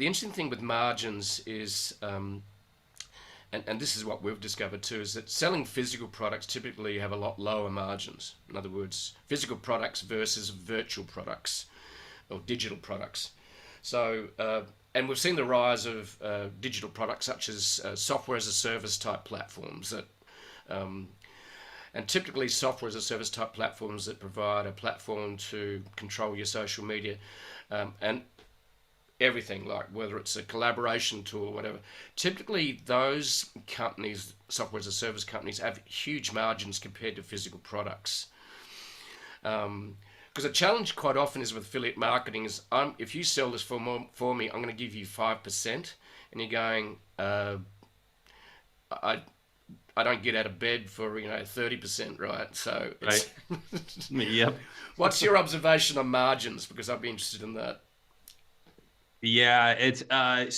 the interesting thing with margins is, and this is what we've discovered too, is that selling physical products typically have a lot lower margins. In other words, physical products versus virtual products or digital products. So, and we've seen the rise of digital products such as software as a service type platforms that, and typically software as a service type platforms that provide a platform to control your social media, and everything, like whether it's a collaboration tool or whatever. Typically those companies, software as a service companies, have huge margins compared to physical products. Because the challenge quite often is with affiliate marketing is, if you sell this for me, I'm going to give you 5%, and you're going, I don't get out of bed for 30%, right? So it's right. Yep. What's your observation on margins? Because I'd be interested in that. Yeah, it's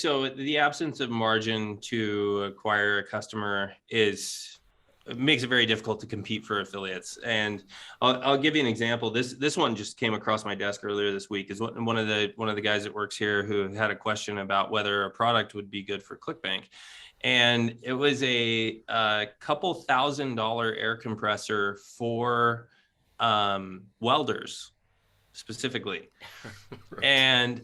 so the absence of margin to acquire a customer makes it very difficult to compete for affiliates. And I'll give you an example. This one just came across my desk earlier this week. Is one of the guys that works here who had a question about whether a product would be good for ClickBank, and it was a couple $1,000 air compressor for welders specifically. Right. And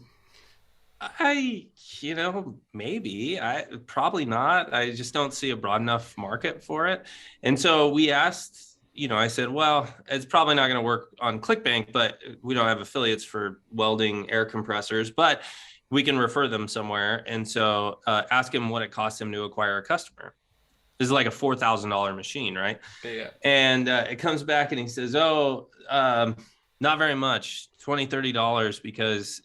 probably not. I just don't see a broad enough market for it. And so we asked, I said, well, it's probably not going to work on ClickBank, but we don't have affiliates for welding air compressors, but we can refer them somewhere. And so ask him what it costs him to acquire a customer. This is like a $4,000 machine, right? Yeah. And it comes back and he says, not very much, $20, $30, because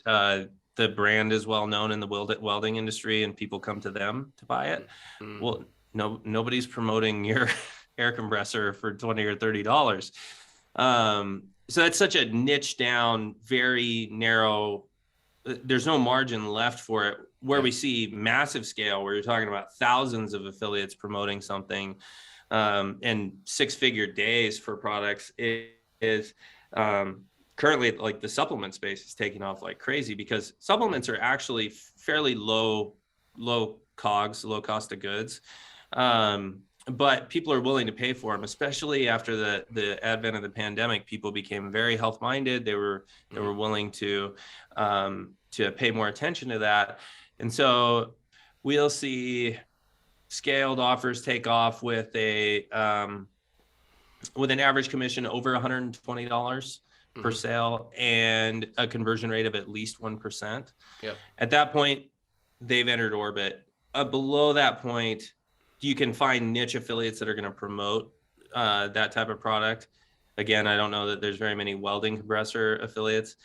the brand is well known in the welding industry and people come to them to buy it. Mm-hmm. Well, nobody's promoting your air compressor for $20 or $30. So that's such a niche down, very narrow. There's no margin left for it. Where we see massive scale, where you're talking about thousands of affiliates promoting something, and 6-figure days for products, is currently, like, the supplement space is taking off like crazy, because supplements are actually fairly low COGS, low cost of goods. But people are willing to pay for them, especially after the advent of the pandemic. People became very health minded. They were willing to pay more attention to that. And so we'll see scaled offers take off with an average commission over $120 per sale and a conversion rate of at least 1%. Yep. At that point, they've entered orbit. Below that point, you can find niche affiliates that are going to promote that type of product. Again, I don't know that there's very many welding compressor affiliates.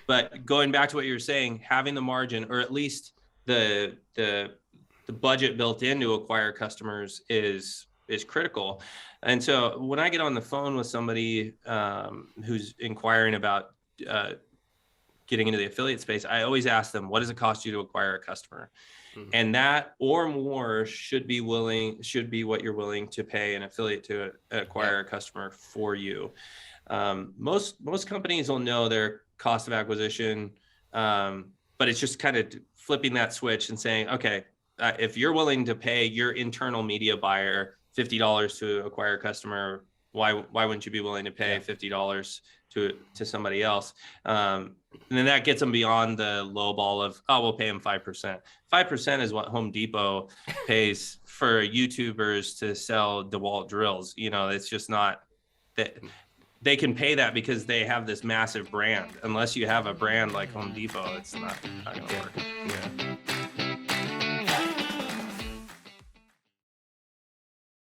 But going back to what you were saying, having the margin, or at least the budget built in to acquire customers, is critical. And so when I get on the phone with somebody who's inquiring about getting into the affiliate space, I always ask them, what does it cost you to acquire a customer? Mm-hmm. And that or more should be what you're willing to pay an affiliate to acquire a customer for you. Most companies will know their cost of acquisition, but it's just kind of flipping that switch and saying, okay, if you're willing to pay your internal media buyer $50 to acquire a customer, why wouldn't you be willing to pay $50 to somebody else? And then that gets them beyond the low ball of, we'll pay them 5%. 5% is what Home Depot pays for YouTubers to sell DeWalt drills. It's just not that. They can pay that because they have this massive brand. Unless you have a brand like Home Depot, it's not going to work. Yeah.